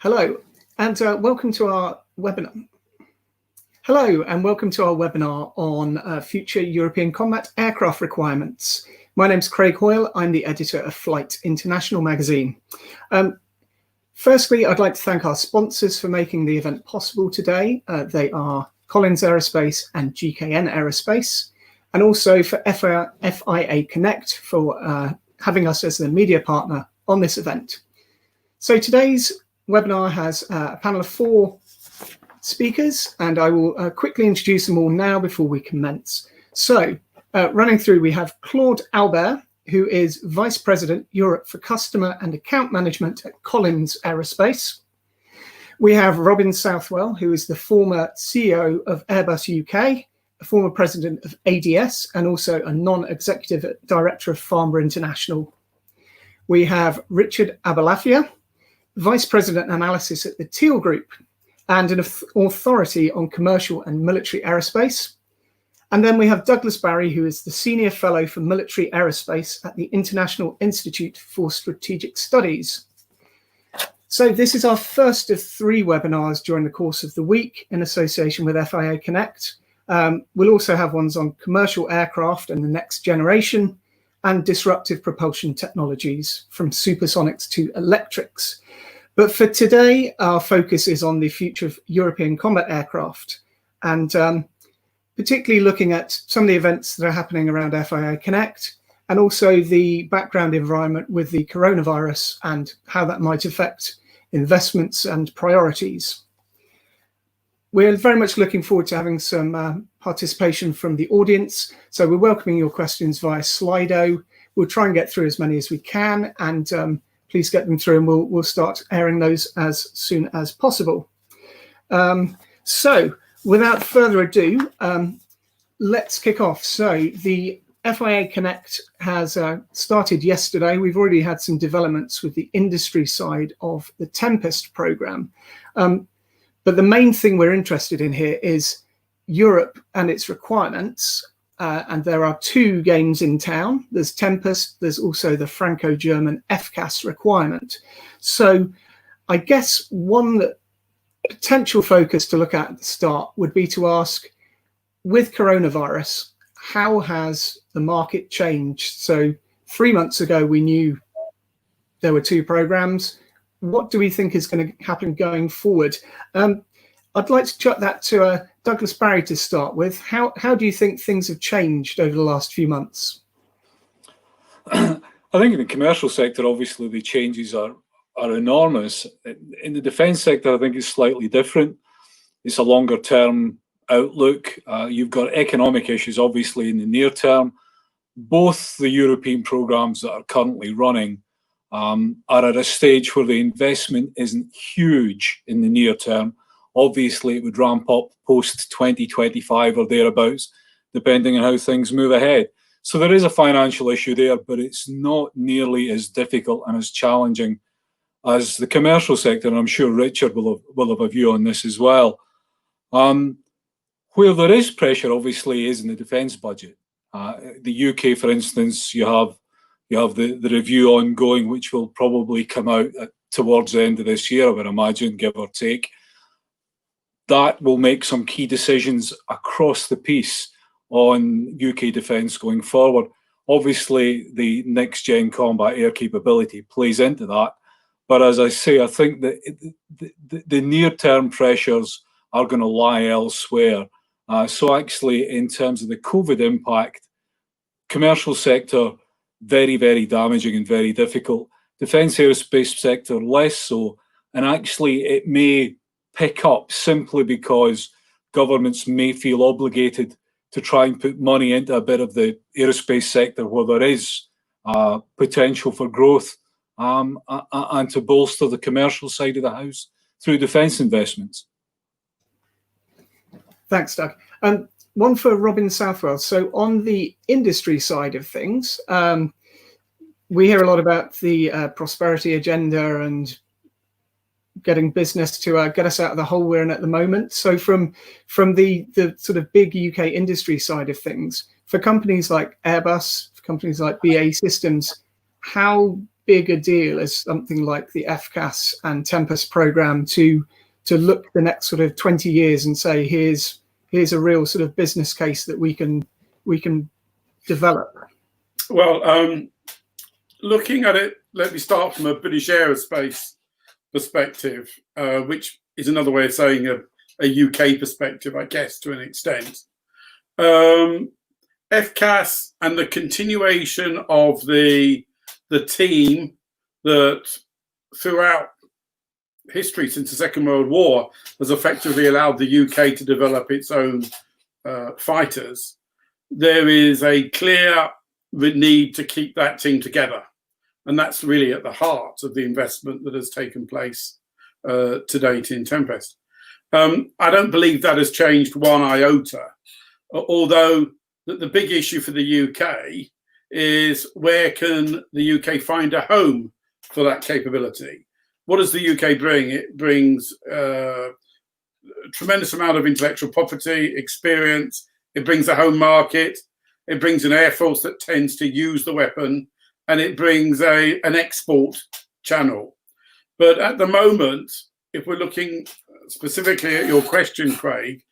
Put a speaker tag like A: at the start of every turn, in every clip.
A: Hello, and welcome to our webinar. Hello, and welcome to our webinar on future European combat aircraft requirements. My name's Craig Hoyle. I'm the editor of Flight International magazine. Firstly, I'd like to thank our sponsors for making the event possible today. They are Collins Aerospace and GKN Aerospace, and also for FIA Connect for having us as the media partner on this event. So today's webinar has a panel of 4 speakers, and I will quickly introduce them all now before we commence. So running through, we have Claude Albert, who is Vice President Europe for Customer and Account Management at Collins Aerospace. We have Robin Southwell, who is the former CEO of Airbus UK, a former president of ADS, and also a non-executive director of Farnborough International. We have Richard Abalafia, Vice President Analysis at the Teal Group and an authority on commercial and military aerospace. And then we have Douglas Barry, who is the Senior Fellow for Military Aerospace at the International Institute for Strategic Studies. So this is our first of 3 webinars during the course of the week in association with FIA Connect. We'll also have ones on commercial aircraft and the next generation and disruptive propulsion technologies from supersonics to electrics. But for today, our focus is on the future of European combat aircraft, and particularly looking at some of the events that are happening around FIA Connect, and also the background environment with the coronavirus and how that might affect investments and priorities. We're very much looking forward to having some participation from the audience, so we're welcoming your questions via Slido. We'll try and get through as many as we can, and please get them through, and we'll start airing those as soon as possible. So without further ado, let's kick off. So the FIA Connect has started yesterday. We've already had some developments with the industry side of the Tempest program. But the main thing we're interested in here is Europe and its requirements. And there are 2 games in town. There's Tempest, there's also the Franco-German FCAS requirement. So I guess one potential focus to look at the start would be to ask, with coronavirus, how has the market changed? So 3 months ago, we knew there were 2 programs. What do we think is going to happen going forward? I'd like to chuck that to Douglas Barry to start with. How do you think things have changed over the last few months?
B: I think in the commercial sector, obviously, the changes are enormous. In the defence sector, I think it's slightly different. It's a longer term outlook. You've got economic issues, obviously, in the near term. Both the European programmes that are currently running are at a stage where the investment isn't huge in the near term. Obviously, it would ramp up post 2025 or thereabouts, depending on how things move ahead. So there is a financial issue there, but it's not nearly as difficult and as challenging as the commercial sector. And I'm sure Richard will have a view on this as well. Where there is pressure, obviously, is in the defence budget. The UK, for instance, you have the review ongoing, which will probably come out towards the end of this year, I would imagine, give or take. That will make some key decisions across the piece on UK defence going forward. Obviously, the next-gen combat air capability plays into that. But as I say, I think that the near-term pressures are going to lie elsewhere. So actually, in terms of the COVID impact, commercial sector, very, very damaging and very difficult. Defence aerospace sector, less so. And actually, it may pick up simply because governments may feel obligated to try and put money into a bit of the aerospace sector where there is potential for growth and to bolster the commercial side of the house through defence investments.
A: Thanks, Doug. One for Robin Southwell. So on the industry side of things, we hear a lot about the prosperity agenda and getting business to get us out of the hole we're in at the moment. So from the sort of big UK industry side of things, for companies like Airbus, for companies like BAE Systems, how big a deal as something like the FCAS and Tempest program to look the next sort of 20 years and say, here's a real sort of business case that we can develop?
C: Well, looking at it, let me start from a British aerospace perspective, which is another way of saying a UK perspective, I guess, to an extent. FCAS and the continuation of the team that throughout history since the Second World War has effectively allowed the UK to develop its own fighters. There is a clear need to keep that team together. And that's really at the heart of the investment that has taken place to date in Tempest. I don't believe that has changed one iota, although the big issue for the UK is where can the UK find a home for that capability? What does the UK bring? It brings a tremendous amount of intellectual property, experience. It brings a home market. It brings an air force that tends to use the weapon, and it brings an export channel. But at the moment, if we're looking specifically at your question, Craig,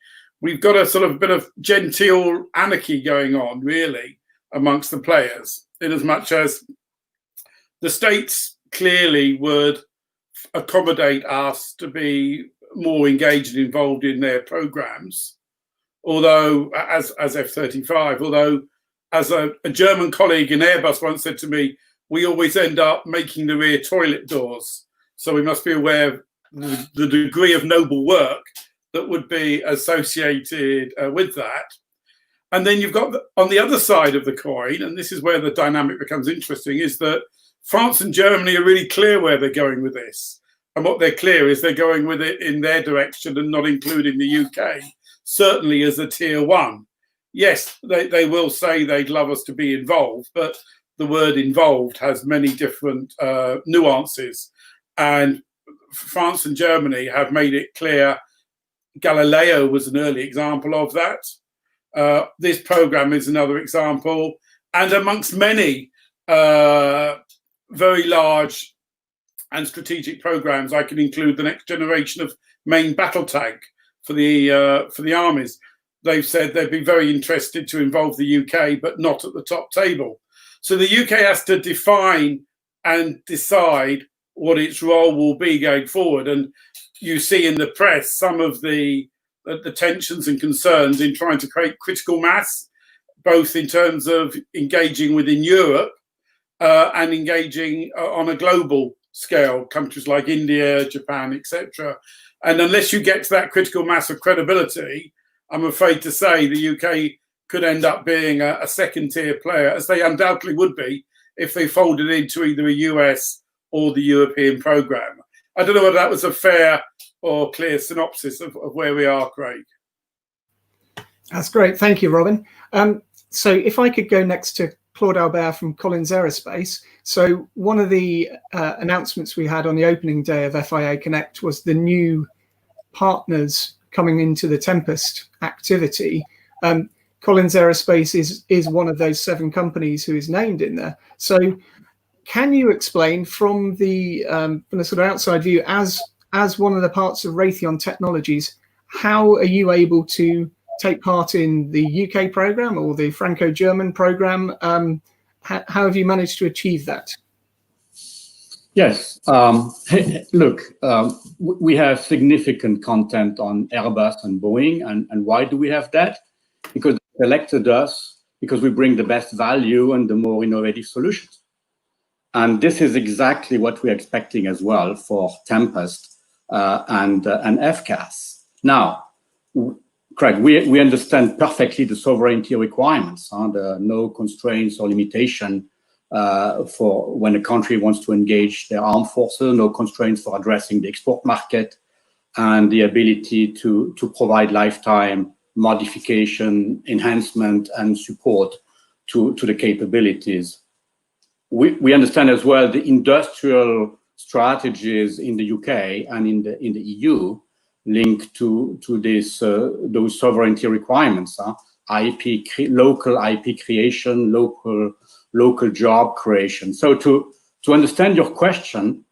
C: we've got a sort of bit of genteel anarchy going on, really, amongst the players, in as much as the states clearly would accommodate us to be more engaged and involved in their programs, although as F-35, although as a German colleague in Airbus once said to me, we always end up making the rear toilet doors. So we must be aware of the degree of noble work that would be associated with that. And then you've got on the other side of the coin, and this is where the dynamic becomes interesting, is that France and Germany are really clear where they're going with this. And what they're clear is they're going with it in their direction and not including the UK, certainly as a tier one. Yes, they will say they'd love us to be involved, but the word involved has many different nuances. And France and Germany have made it clear. Galileo was an early example of that. This program is another example. And amongst many very large and strategic programs, I can include the next generation of main battle tank for the armies. They've said they'd be very interested to involve the UK, but not at the top table. So the UK has to define and decide what its role will be going forward. And you see in the press some of the tensions and concerns in trying to create critical mass, both in terms of engaging within Europe and engaging on a global scale, countries like India, Japan, etc. And unless you get to that critical mass of credibility, I'm afraid to say the UK could end up being a second-tier player, as they undoubtedly would be if they folded into either a US or the European program. I don't know whether that was a fair or clear synopsis of where we are, Craig.
A: That's great. Thank you, Robin. So if I could go next to Claude Albert from Collins Aerospace. So one of the announcements we had on the opening day of FIA Connect was the new partners coming into the Tempest activity. Collins Aerospace is one of those 7 companies who is named in there. So can you explain from the sort of outside view, as one of the parts of Raytheon Technologies, how are you able to take part in the UK program or the Franco-German program? How have you managed to achieve that?
D: Yes, look, we have significant content on Airbus and Boeing, and why do we have that? Because they selected us because we bring the best value and the more innovative solutions. And this is exactly what we're expecting as well for Tempest and FCAS. Now, Craig, we understand perfectly the sovereignty requirements, the no constraints or limitation for when a country wants to engage their armed forces, no constraints for addressing the export market, and the ability to provide lifetime modification, enhancement, and support to the capabilities. We understand as well the industrial strategies in the UK and in the EU linked to this those sovereignty requirements, local IP creation, local job creation. So to to understand your question,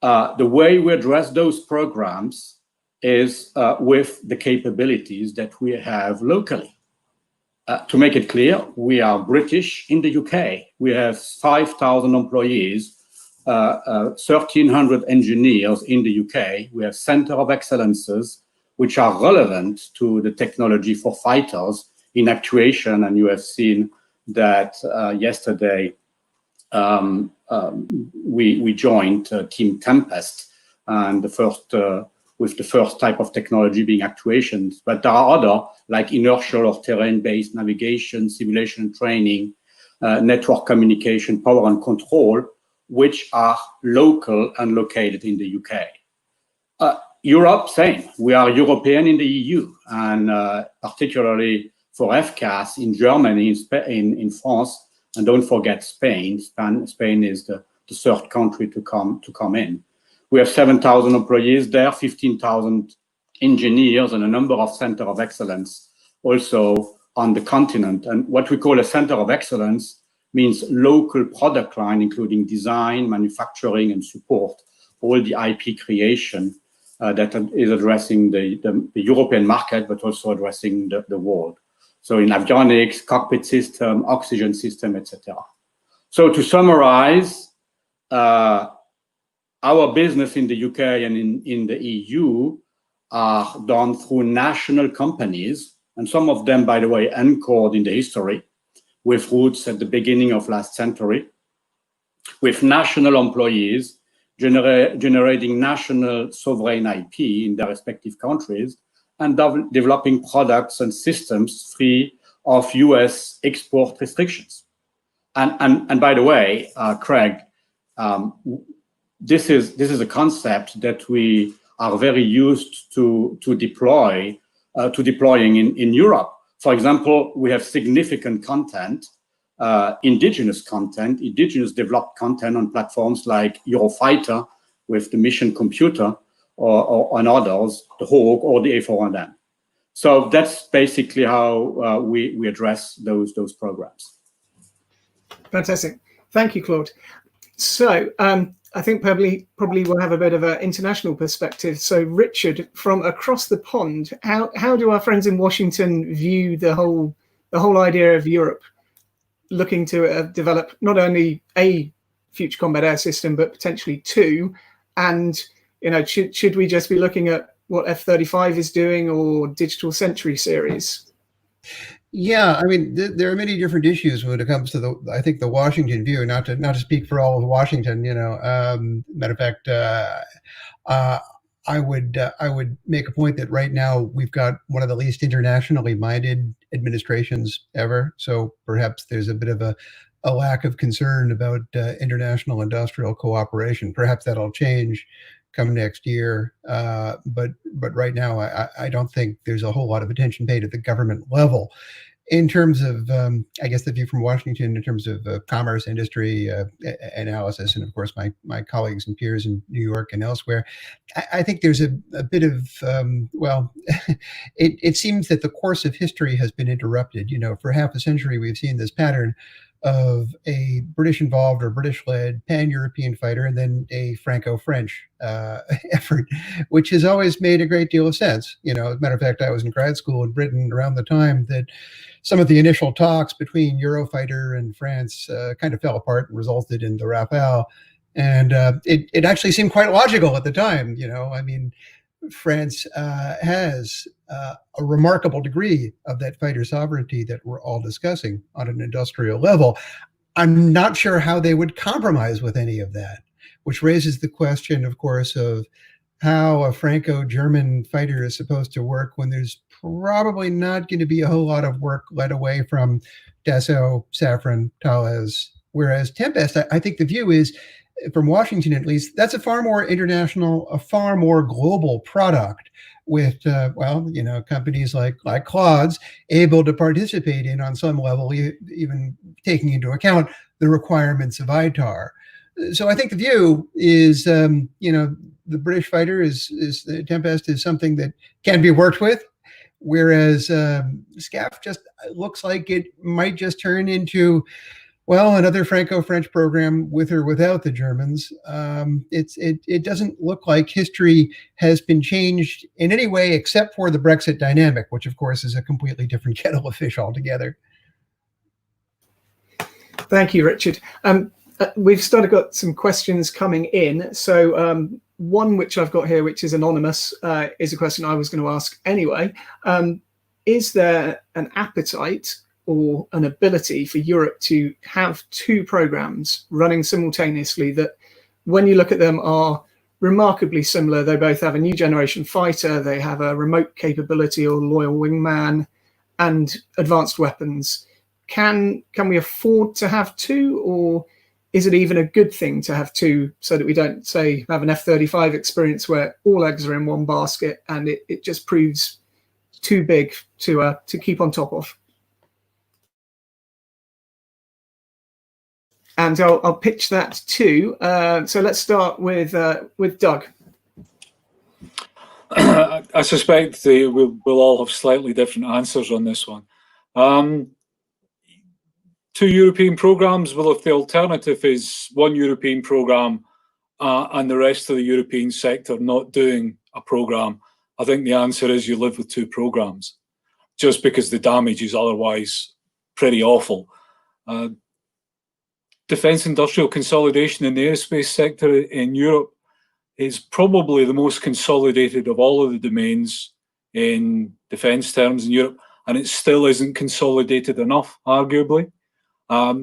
D: the way we address those programs is with the capabilities that we have locally. To make it clear, we are British in the UK. We have 5,000 employees, 1,300 engineers in the UK. We have Center of Excellences, which are relevant to the technology for fighters in actuation. And you have seen that yesterday we joined Team Tempest, and with the first type of technology being actuations. But there are other, like inertial or terrain-based navigation, simulation training, network communication, power and control, which are local and located in the UK. Europe, same. We are European in the EU, and particularly for FCAS in Germany, in France, and don't forget Spain. Spain is the third country to come in. We have 7,000 employees there, 15,000 engineers, and a number of Center of Excellence also on the continent. And what we call a Center of Excellence means local product line, including design, manufacturing, and support, all the IP creation that is addressing the European market, but also addressing the world. So in avionics, cockpit system, oxygen system, etc. So to summarize, our business in the UK and in the EU are done through national companies, and some of them, by the way, anchored in the history, with roots at the beginning of last century, with national employees generating national sovereign IP in their respective countries, and developing products and systems free of US export restrictions. And by the way, Craig, this is a concept that we are very used to deploying in Europe. For example, we have significant content, indigenous developed content on platforms like Eurofighter with the mission computer, or on others, the Hawk or the A400M. So that's basically how we address those programs.
A: Fantastic. Thank you, Claude. So I think probably we'll have a bit of an international perspective. So Richard, from across the pond, how do our friends in Washington view the whole idea of Europe looking to develop not only a future combat air system, but potentially two? And should we just be looking at what F-35 is doing or Digital Century series?
E: Yeah, I mean, there are many different issues when it comes to the Washington view. Not to speak for all of Washington, matter of fact, I would make a point that right now we've got one of the least internationally minded administrations ever. So perhaps there's a bit of a lack of concern about international industrial cooperation. Perhaps that'll change come next year. But right now, I don't think there's a whole lot of attention paid at the government level. In terms of, I guess, the view from Washington in terms of commerce, industry, analysis, and of course my colleagues and peers in New York and elsewhere, I think there's a bit of, it seems that the course of history has been interrupted. For half a century, we've seen this pattern of a British-involved or British-led pan-European fighter and then a Franco-French effort, which has always made a great deal of sense. As a matter of fact, I was in grad school in Britain around the time that some of the initial talks between Eurofighter and France kind of fell apart and resulted in the Rafale. And it actually seemed quite logical at the time. I mean, France has a remarkable degree of that fighter sovereignty that we're all discussing on an industrial level. I'm not sure how they would compromise with any of that, which raises the question, of course, of how a Franco-German fighter is supposed to work when there's probably not going to be a whole lot of work led away from Dassault, Safran, Thales, whereas Tempest, I think the view is, from Washington at least, that's a far more international, a far more global product with, companies like Claude's able to participate in on some level, even taking into account the requirements of ITAR. So I think the view is, the British fighter is the Tempest is something that can be worked with, whereas SCAF just looks like it might just turn into, well, another Franco-French program with or without the Germans. It doesn't look like history has been changed in any way except for the Brexit dynamic, which of course is a completely different kettle of fish altogether.
A: Thank you, Richard. We've got some questions coming in. So one which I've got here, which is anonymous, is a question I was going to ask anyway. Is there an appetite or an ability for Europe to have two programs running simultaneously that, when you look at them, are remarkably similar? They both have a new generation fighter, they have a remote capability or loyal wingman, and advanced weapons. Can we afford to have two, or is it even a good thing to have two, so that we don't, say, have an F-35 experience where all eggs are in one basket and it just proves too big to keep on top of? And I'll pitch that too. So let's start with Doug.
B: I suspect we'll all have slightly different answers on this one. Two European programs. Well, if the alternative is one European program and the rest of the European sector not doing a program, I think the answer is you live with two programs, just because the damage is otherwise pretty awful. Defence industrial consolidation in the aerospace sector in Europe is probably the most consolidated of all of the domains in defence terms in Europe, and it still isn't consolidated enough, arguably. I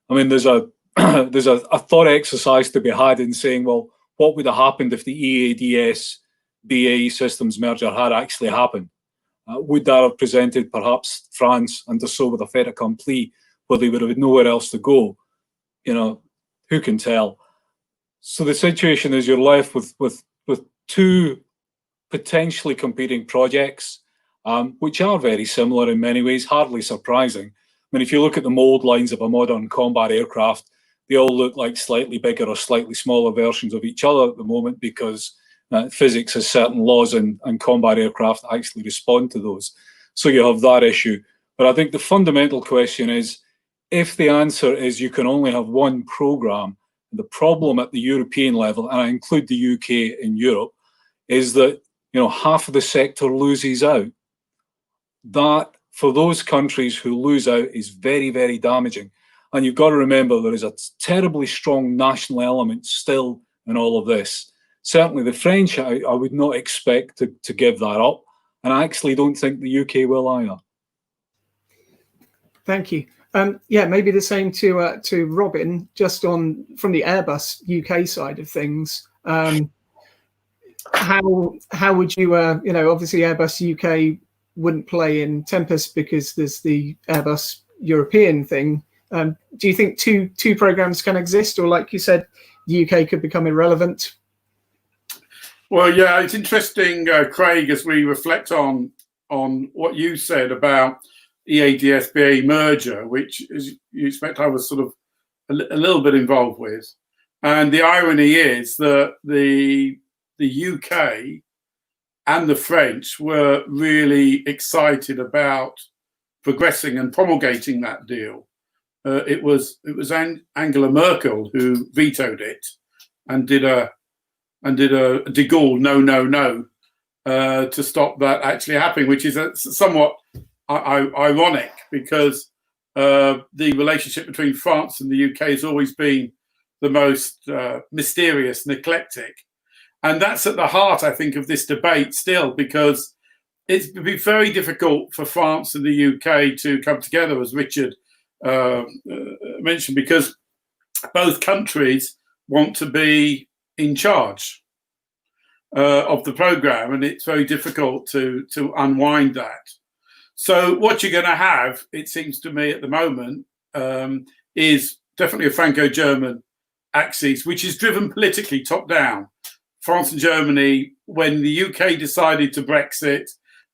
B: mean, there's a thought exercise to be had in saying, well, what would have happened if the EADS BAE Systems merger had actually happened? Would that have presented perhaps France and Dassault with a fait accompli where they would have nowhere else to go? You know, who can tell? So the situation is you're left with two potentially competing projects, which are very similar in many ways, hardly surprising. I mean, if you look at the mold lines of a modern combat aircraft, they all look like slightly bigger or slightly smaller versions of each other at the moment, because physics has certain laws, and combat aircraft actually respond to those. So you have that issue. But I think the fundamental question is, if the answer is you can only have one program, the problem at the European level, and I include the UK in Europe, is that, you know, half of the sector loses out. That, for those countries who lose out, is very, very damaging. And you've got to remember there is a terribly strong national element still in all of this. Certainly the French, I would not expect to give that up. And I actually don't think the UK will either. Thank you.
A: Yeah, maybe the same to Robin, just from the Airbus UK side of things. How would you, obviously Airbus UK wouldn't play in Tempest because there's the Airbus European thing. Do you think two programs can exist, or, like you said, the UK could become irrelevant?
C: Well, yeah, it's interesting, Craig, as we reflect on what you said about EADS BAE merger, which, as you expect, I was sort of a little bit involved with. And the irony is that the UK and the French were really excited about progressing and promulgating that deal. It was Angela Merkel who vetoed it and did a de Gaulle no to stop that actually happening, which is somewhat ironic, because the relationship between France and the UK has always been the most mysterious and eclectic. And that's at the heart, I think, of this debate still, because it's been very difficult for France and the UK to come together, as Richard mentioned, because both countries want to be in charge of the programme, and it's very difficult to unwind that. So what you're going to have, it seems to me at the moment, is definitely a Franco-German axis, which is driven politically top down. France and Germany, when the UK decided to Brexit,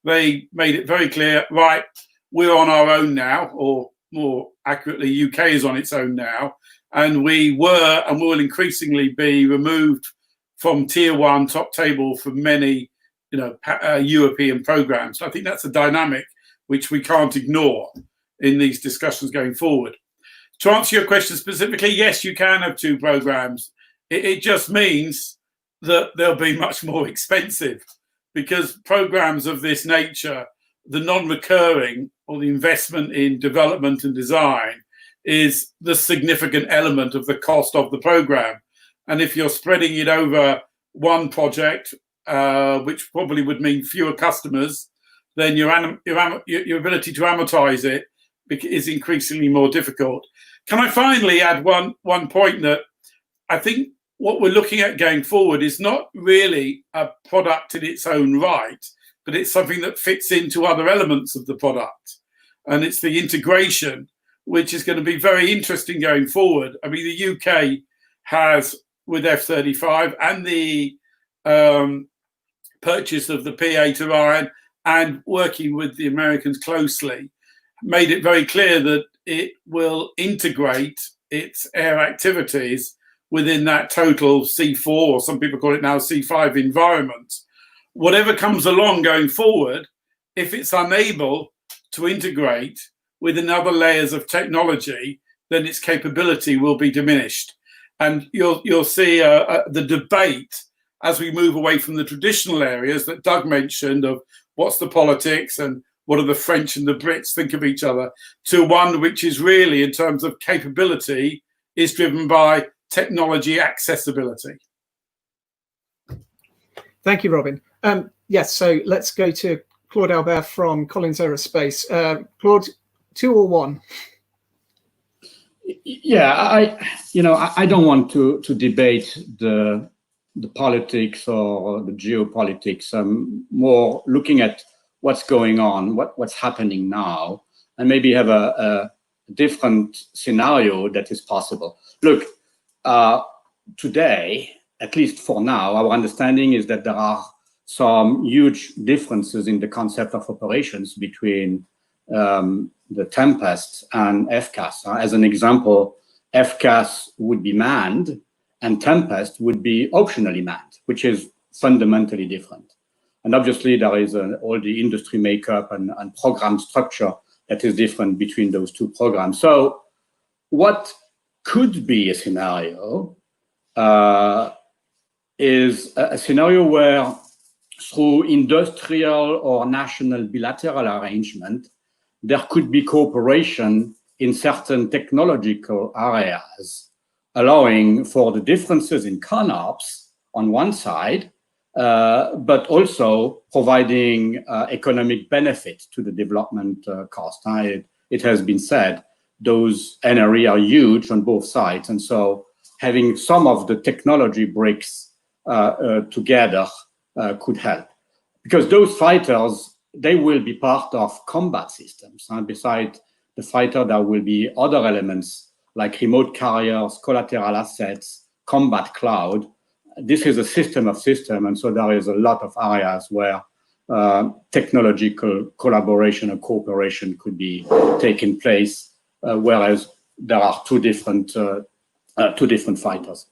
C: they made it very clear, right, we're on our own now, or more accurately, UK is on its own now, and we were and will increasingly be removed from tier one top table for many, European programs. I think that's a dynamic which we can't ignore in these discussions going forward. to answer your question specifically, yes, you can have two programs. It just means that they'll be much more expensive, because programs of this nature, the non-recurring or the investment in development and design is the significant element of the cost of the program. And if you're spreading it over one project, which probably would mean fewer customers, then your ability to amortize it is increasingly more difficult. Can I finally add one point that I think what we're looking at going forward is not really a product in its own right, but it's something that fits into other elements of the product. And it's the integration, which is going to be very interesting going forward. I mean, the UK has, with F-35 and the purchase of the P-8 Orion and working with the Americans closely, made it very clear that it will integrate its air activities within that total C4, or some people call it now C5 environment. Whatever comes along going forward, if it's unable to integrate within other layers of technology, then its capability will be diminished. And you'll see the debate as we move away from the traditional areas that Doug mentioned of what's the politics and what do the French and the Brits think of each other, to one which is really, in terms of capability, is driven by technology accessibility.
A: Thank you, Robin. Yes, so let's go to Claude Albert from Collins Aerospace. Claude, 2 or 1?
D: Yeah, I don't want to debate the politics or the geopolitics. I'm more looking at what's going on, what's happening now, and maybe have a different scenario that is possible. Look, today, at least for now, our understanding is that there are some huge differences in the concept of operations between the Tempest and FCAS. As an example, FCAS would be manned and Tempest would be optionally manned, which is fundamentally different. And obviously there is all the industry makeup and program structure that is different between those two programs. So what could be a scenario is a scenario where, through industrial or national bilateral arrangement, there could be cooperation in certain technological areas, allowing for the differences in CONOPS on one side, but also providing economic benefit to the development cost. It has been said, those NRE are huge on both sides. And so having some of the technology bricks together could help. Because those fighters, they will be part of combat systems. Besides the fighter, there will be other elements like remote carriers, collateral assets, combat cloud. This is a system of systems, and so there is a lot of areas where technological collaboration and cooperation could be taking place, whereas there are two different fighters.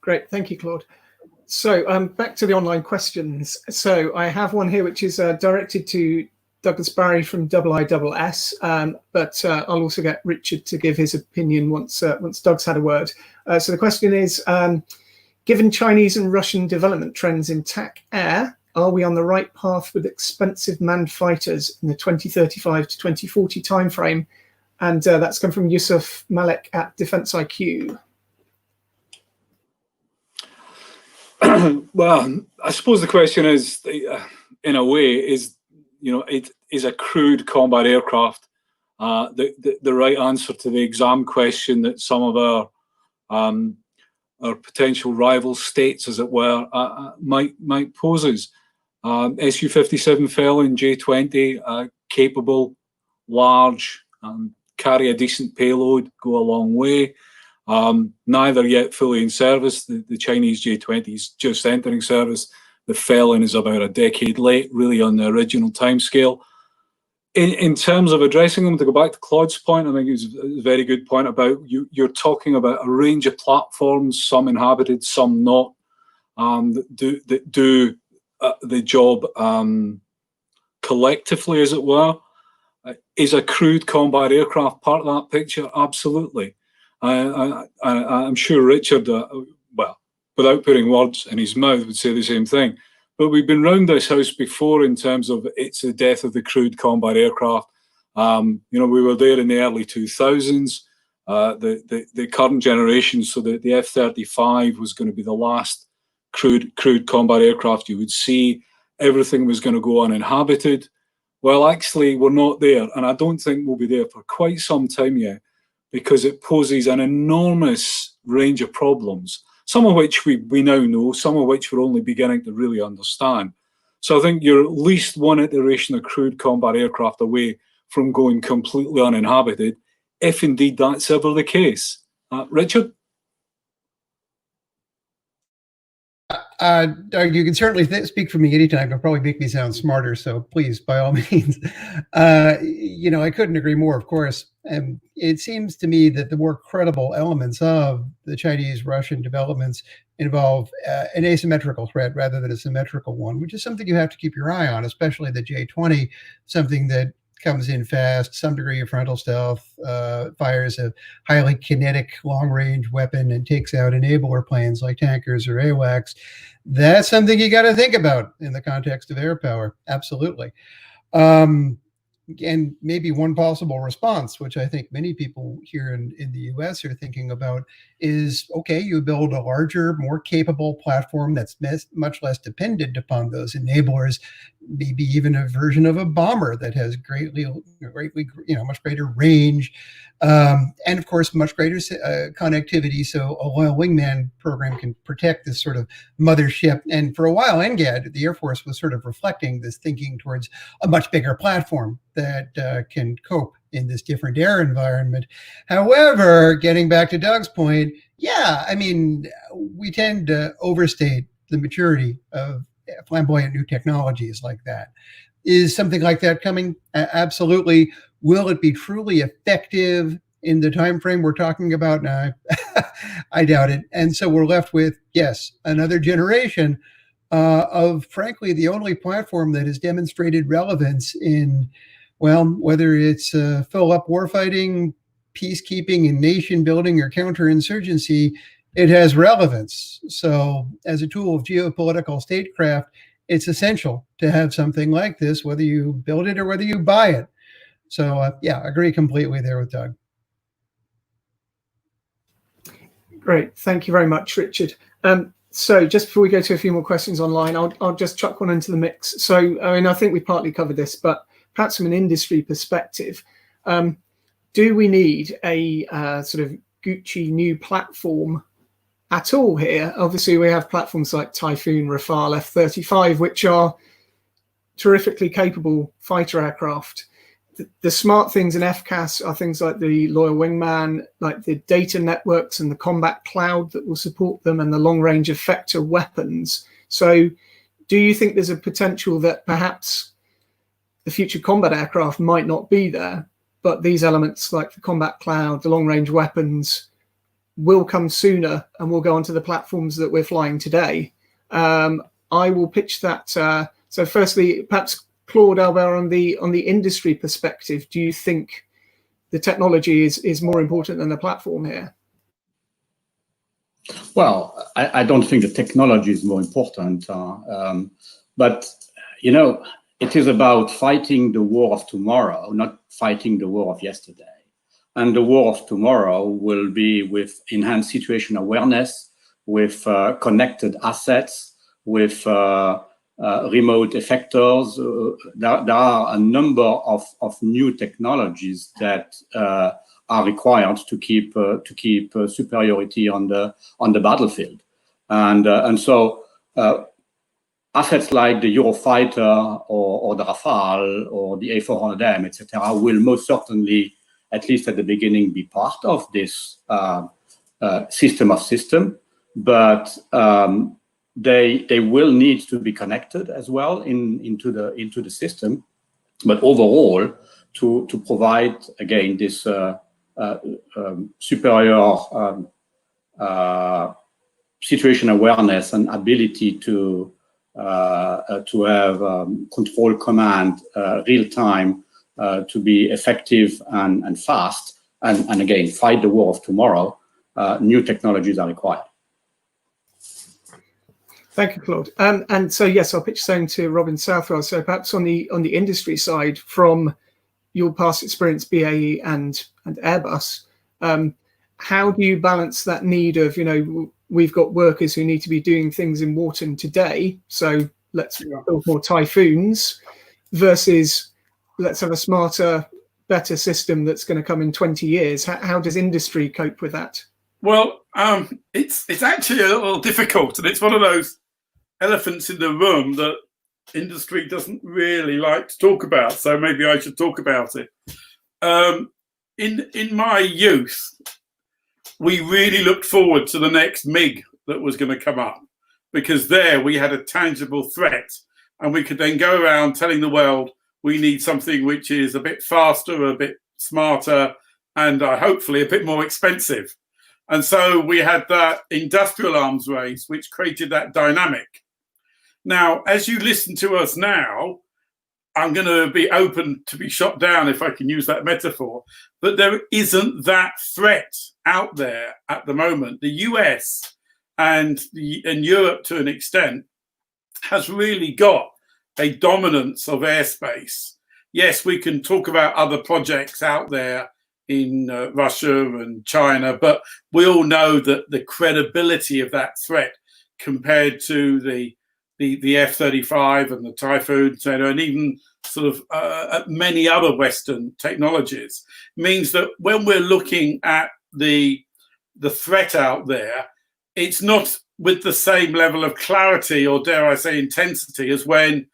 A: Great, thank you, Claude. So back to the online questions. So I have one here which is directed to Douglas Barry from IISS, but I'll also get Richard to give his opinion once Doug's had a word. So the question is, given Chinese and Russian development trends in TAC Air, are we on the right path with expensive manned fighters in the 2035 to 2040 timeframe? And that's come from Yusuf Malik at Defense IQ.
B: Well, I suppose the question is, in a way, it is a crewed combat aircraft the right answer to the exam question that some of our potential rival states, as it were, might poses. Su-57 fell in J-20, capable, large, carry a decent payload, go a long way. Neither yet fully in service. The Chinese J-20 is just entering service. The Felon is about a decade late, really on the original timescale. In terms of addressing them, to go back to Claude's point, I think it was a very good point about you're talking about a range of platforms, some inhabited, some not, that do the job collectively, as it were. Is a crewed combat aircraft part of that picture? Absolutely. I'm sure Richard, well, without putting words in his mouth, would say the same thing. But we've been round this house before in terms of it's the death of the crewed combat aircraft. You know, we were there in the early 2000s. The current generation, so the F-35 was going to be the last crewed combat aircraft you would see. Everything was going to go uninhabited. Well, actually, we're not there, and I don't think we'll be there for quite some time yet, because it poses an enormous range of problems, some of which we now know, some of which we're only beginning to really understand. So I think you're at least one iteration of crewed combat aircraft away from going completely uninhabited, if indeed that's ever the case. Richard?
E: Doug, you can certainly speak for me anytime. It'll probably make me sound smarter, so please, by all means. You know, I couldn't agree more, of course. And it seems to me that the more credible elements of the Chinese-Russian developments involve an asymmetrical threat rather than a symmetrical one, which is something you have to keep your eye on, especially the J-20, something that comes in fast, some degree of frontal stealth, fires a highly kinetic long-range weapon and takes out enabler planes like tankers or AWACS. That's something you got to think about in the context of air power. Absolutely. And maybe one possible response, which I think many people here in the US are thinking about, is, okay, you build a larger, more capable platform that's much less dependent upon those enablers, maybe even a version of a bomber that has greatly, much greater range, and of course, much greater connectivity. So a loyal wingman program can protect this sort of mothership. And for a while, NGAD, the Air Force, was sort of reflecting this thinking towards a much bigger platform that can cope in this different air environment. However, getting back to Doug's point, yeah, I mean, we tend to overstate the maturity of flamboyant new technologies like that. Is something like that coming? Absolutely. Will it be truly effective in the time frame we're talking about? No, I doubt it. And so we're left with, yes, another generation of, frankly, the only platform that has demonstrated relevance in, well, whether it's fill-up warfighting, peacekeeping, and nation building, or counterinsurgency, it has relevance. So as a tool of geopolitical statecraft, it's essential to have something like this, whether you build it or whether you buy it. So yeah, I agree completely there with Doug.
A: Great, thank you very much, Richard. So just before we go to a few more questions online, I'll just chuck one into the mix. So I mean, I think we partly covered this, but perhaps from an industry perspective, do we need a sort of Gucci new platform at all here? Obviously, we have platforms like Typhoon, Rafale, F-35, which are terrifically capable fighter aircraft. The smart things in FCAS are things like the Loyal Wingman, like the data networks and the combat cloud that will support them, and the long-range effector weapons. So do you think there's a potential that perhaps the future combat aircraft might not be there, but these elements like the combat cloud, the long-range weapons, will come sooner and will go onto the platforms that we're flying today? I will pitch that. So firstly, perhaps Claude, Albert, on the industry perspective, do you think the technology is more important than the platform here?
D: Well, I don't think the technology is more important, but you know, it is about fighting the war of tomorrow, not fighting the war of yesterday. And the war of tomorrow will be with enhanced situation awareness, with connected assets, with remote effectors. There are a number of new technologies that are required to keep superiority on the battlefield, and so assets like the Eurofighter or the Rafale or the A400M, etc., will most certainly, at least at the beginning, be part of this system of systems, but they will need to be connected as well into the system. But overall, to provide again this superior situation awareness and ability to have control command real time to be effective and fast, and again, fight the war of tomorrow, new technologies are required.
A: Thank you, Claude. And so, yes, I'll pitch something to Robin Southwell. So perhaps on the industry side, from your past experience, BAE and Airbus, how do you balance that need of, we've got workers who need to be doing things in Warton today, so let's build more Typhoons, versus let's have a smarter, better system that's going to come in 20 years? How does industry cope with that?
C: Well, it's actually a little difficult, and it's one of those elephants in the room that industry doesn't really like to talk about. So maybe I should talk about it. In my youth, we really looked forward to the next MiG that was going to come up, because there we had a tangible threat, and we could then go around telling the world we need something which is a bit faster, a bit smarter, and hopefully a bit more expensive. And so we had that industrial arms race, which created that dynamic. Now, as you listen to us now, I'm going to be open to be shot down, if I can use that metaphor, but there isn't that threat out there at the moment. The US and Europe, to an extent, has really got a dominance of airspace. Yes, we can talk about other projects out there in Russia and China, but we all know that the credibility of that threat compared to the F-35 and the Typhoon, and even sort of many other Western technologies, means that when we're looking at the threat out there, it's not with the same level of clarity, or dare I say intensity, as when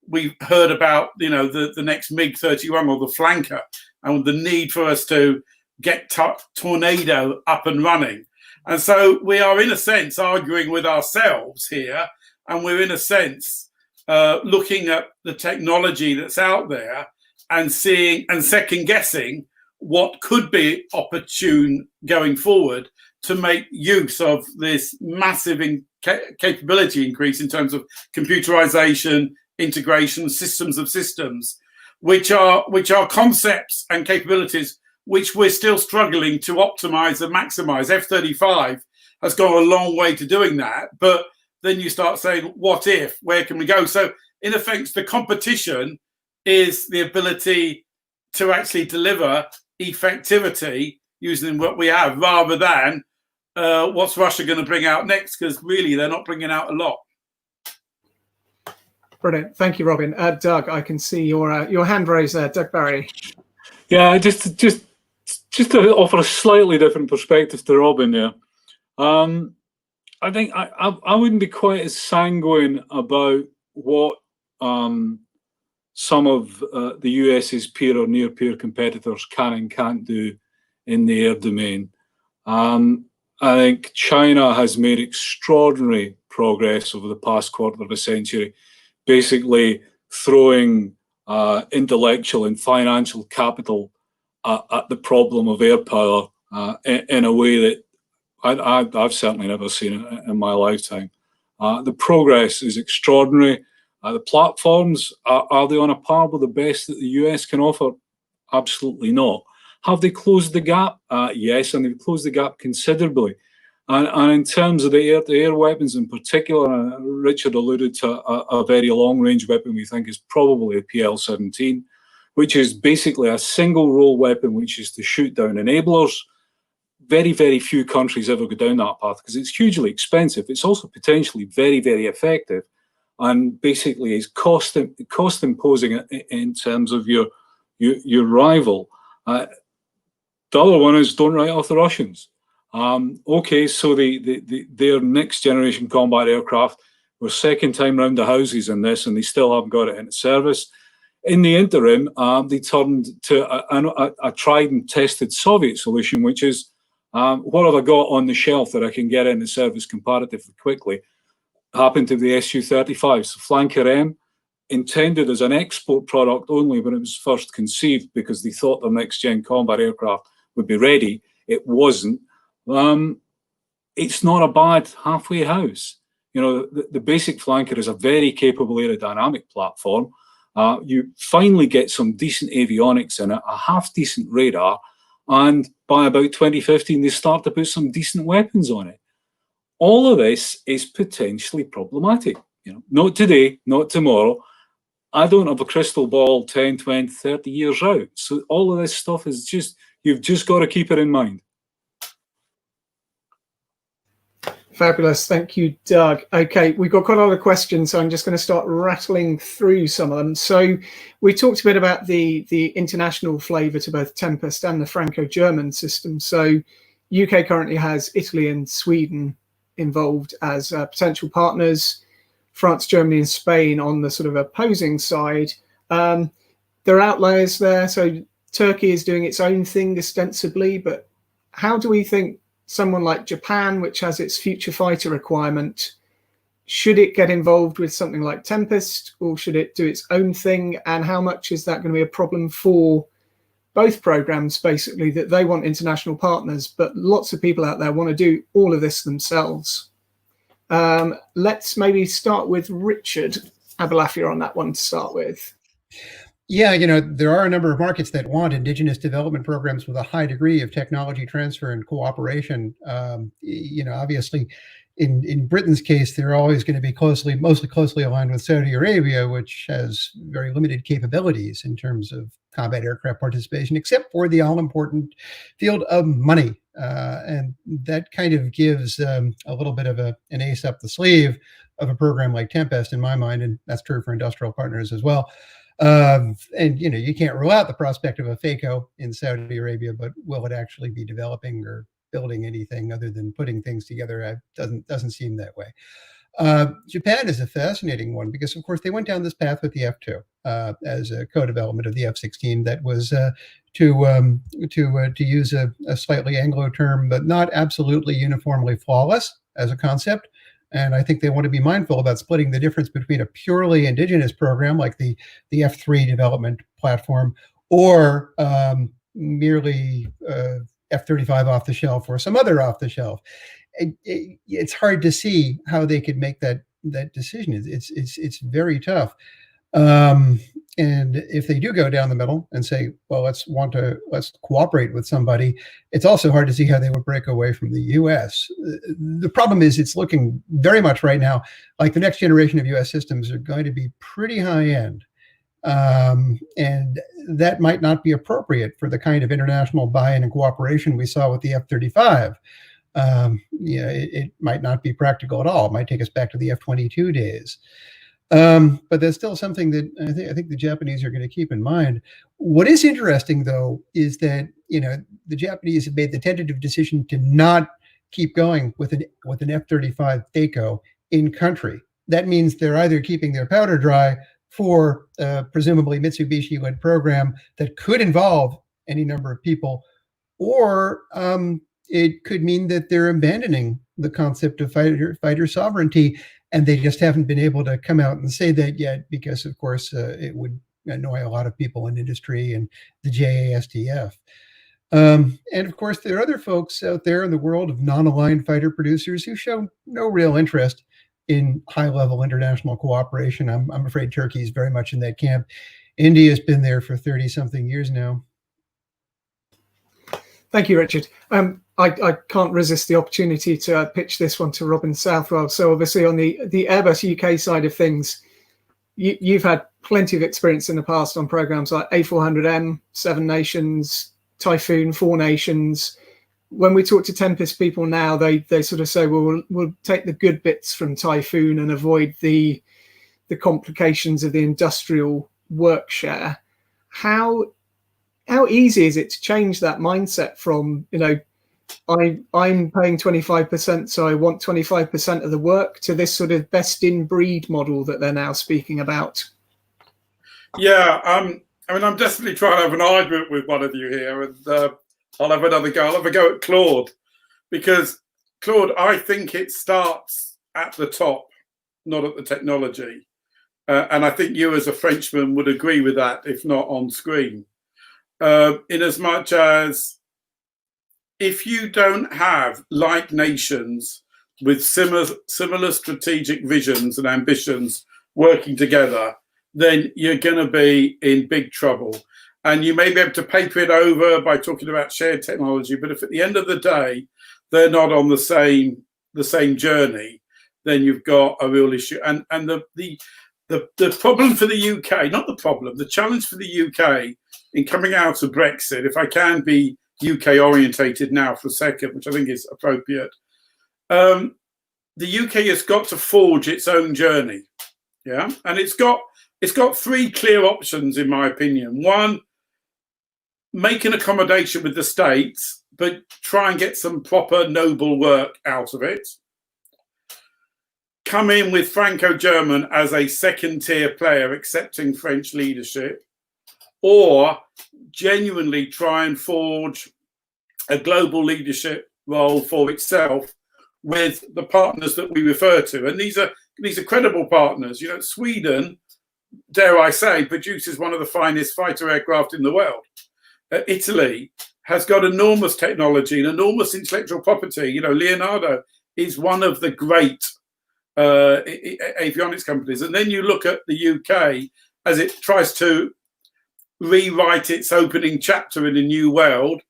C: we heard about the next MiG-31 or the Flanker, and the need for us to get Tornado up and running. And so we are, in a sense, arguing with ourselves here, and we're, in a sense, looking at the technology that's out there and seeing and second-guessing what could be opportune going forward to make use of this massive capability increase in terms of computerization, integration, systems of systems, which are concepts and capabilities which we're still struggling to optimize and maximize. F-35 has gone a long way to doing that, but then you start saying, what if? Where can we go? So in effect, the competition is the ability to actually deliver effectivity using what we have, rather than what's Russia going to bring out next, because really they're not bringing out a lot.
A: Brilliant. Thank you, Robin. Doug, I can see your hand raised there. Doug Barry.
B: Yeah, just to offer a slightly different perspective to Robin there. I think I wouldn't be quite as sanguine about what some of the US's peer or near peer competitors can and can't do in the air domain. I think China has made extraordinary progress over the past quarter of a century, basically throwing intellectual and financial capital at the problem of air power in a way that I've certainly never seen it in my lifetime. The progress is extraordinary. The platforms, are they on a par with the best that the US can offer? Absolutely not. Have they closed the gap? Yes, and they've closed the gap considerably. And in terms of the air-to-air weapons in particular, Richard alluded to a very long-range weapon we think is probably a PL-17, which is basically a single-role weapon which is to shoot down enablers. Very, very few countries ever go down that path because it's hugely expensive. It's also potentially very, very effective, and basically is cost imposing in terms of your rival. The other one is don't write off the Russians. Okay, so their next generation combat aircraft were second time round the houses in this, and they still haven't got it into service. In the interim, they turned to a tried and tested Soviet solution, which is what have I got on the shelf that I can get into service comparatively quickly? Happened to the Su-35, so Flanker M, intended as an export product only when it was first conceived because they thought their next gen combat aircraft would be ready. It wasn't. It's not a bad halfway house. You know, the basic Flanker is a very capable aerodynamic platform. You finally get some decent avionics in it, a half-decent radar, and by about 2015, they start to put some decent weapons on it. All of this is potentially problematic. Not today, not tomorrow. I don't have a crystal ball 10, 20, 30 years out. So all of this stuff is you've just got to keep it in mind.
A: Fabulous. Thank you, Doug. Okay, we've got quite a lot of questions, so I'm just going to start rattling through some of them. So we talked a bit about the international flavour to both Tempest and the Franco-German system. So UK currently has Italy and Sweden involved as potential partners, France, Germany and Spain on the sort of opposing side. There are outliers there. So Turkey is doing its own thing ostensibly, but how do we think someone like Japan, which has its future fighter requirement, should it get involved with something like Tempest, or should it do its own thing? And how much is that going to be a problem for both programs, basically, that they want international partners, but lots of people out there want to do all of this themselves? Let's maybe start with Richard Abulafia on that one to start with.
E: Yeah, there are a number of markets that want indigenous development programs with a high degree of technology transfer and cooperation. Obviously, in Britain's case, they're always going to be mostly closely aligned with Saudi Arabia, which has very limited capabilities in terms of combat aircraft participation, except for the all-important field of money. And that kind of gives a little bit of an ace up the sleeve of a program like Tempest, in my mind, and that's true for industrial partners as well. And you can't rule out the prospect of a FACO in Saudi Arabia, but will it actually be developing or building anything other than putting things together? Doesn't seem that way. Japan is a fascinating one because, of course, they went down this path with the F2 as a co-development of the F-16 that was to use a slightly Anglo term, but not absolutely uniformly flawless as a concept. And I think they want to be mindful about splitting the difference between a purely indigenous program like the F3 development platform or merely F-35 off the shelf or some other off the shelf. It's hard to see how they could make that decision. It's very tough. And if they do go down the middle and say, well, let's cooperate with somebody, it's also hard to see how they would break away from the U.S. The problem is it's looking very much right now like the next generation of U.S. systems are going to be pretty high end. And that might not be appropriate for the kind of international buy-in and cooperation we saw with the F-35. It might not be practical at all. It might take us back to the F-22 days. But that's still something that I think the Japanese are going to keep in mind. What is interesting, though, is that the Japanese have made the tentative decision to not keep going with an F-35 FACO in country. That means they're either keeping their powder dry for presumably Mitsubishi-led program that could involve any number of people, or it could mean that they're abandoning the concept of fighter sovereignty. And they just haven't been able to come out and say that yet because, of course, it would annoy a lot of people in industry and the JASDF. And, of course, there are other folks out there in the world of non-aligned fighter producers who show no real interest in high-level international cooperation. I'm afraid Turkey is very much in that camp. India's been there for 30-something years now.
A: Thank you, Richard. I can't resist the opportunity to pitch this one to Robin Southwell. So obviously on the Airbus UK side of things, you've had plenty of experience in the past on programs like A400M, 7 nations, Typhoon, 4 nations. When we talk to Tempest people now, they sort of say, well, we'll take the good bits from Typhoon and avoid the complications of the industrial work share. How easy is it to change that mindset from, I'm paying 25%, so I want 25% of the work, to this sort of best in breed model that they're now speaking about?
C: Yeah, I'm definitely trying to have an argument with one of you here, and I'll have another go. I'll have a go at Claude, because Claude, I think it starts at the top, not at the technology. And I think you as a Frenchman would agree with that, if not on screen. In as much as if you don't have like nations with similar strategic visions and ambitions working together, then you're going to be in big trouble. And you may be able to paper it over by talking about shared technology, but if at the end of the day they're not on the same journey, then you've got a real issue. And the problem for the UK, not the problem, the challenge for the UK in coming out of Brexit, if I can be UK orientated now for a second, which I think is appropriate, the UK has got to forge its own journey. Yeah, and it's got three clear options, in my opinion. One, make an accommodation with the States, but try and get some proper noble work out of it. Come in with Franco-German as a second-tier player, accepting French leadership, or genuinely try and forge a global leadership role for itself with the partners that we refer to. And these are credible partners. You know, Sweden, dare I say, produces one of the finest fighter aircraft in the world. Italy has got enormous technology and enormous intellectual property. You know, Leonardo is one of the great avionics companies. And then you look at the UK as it tries to rewrite its opening chapter in a new world.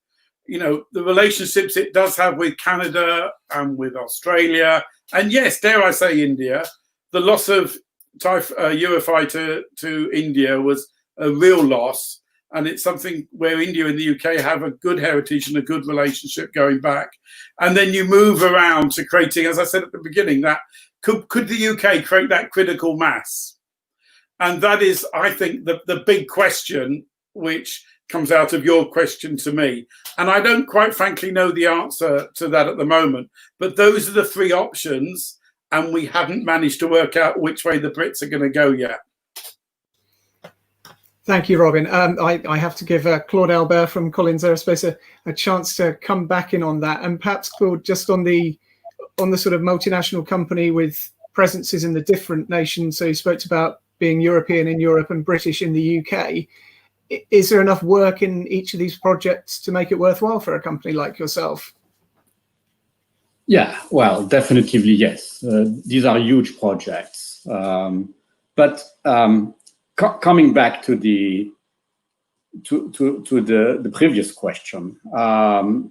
C: You know, the relationships it does have with Canada and with Australia, and yes, dare I say India. The loss of Eurofighter to India was a real loss. And it's something where India and the UK have a good heritage and a good relationship going back. And then you move around to creating, as I said at the beginning, that could the UK create that critical mass? And that is, I think, the big question which comes out of your question to me. And I don't quite frankly know the answer to that at the moment. But those are the three options. And we haven't managed to work out which way the Brits are going to go yet.
A: Thank you, Robin. I have to give Claude Albert from Collins Aerospace a chance to come back in on that. And perhaps, Claude, just on the sort of multinational company with presences in the different nations. So you spoke about being European in Europe and British in the UK. Is there enough work in each of these projects to make it worthwhile for a company like yourself?
D: Yeah, well, definitely yes. These are huge projects. Coming back to the previous question,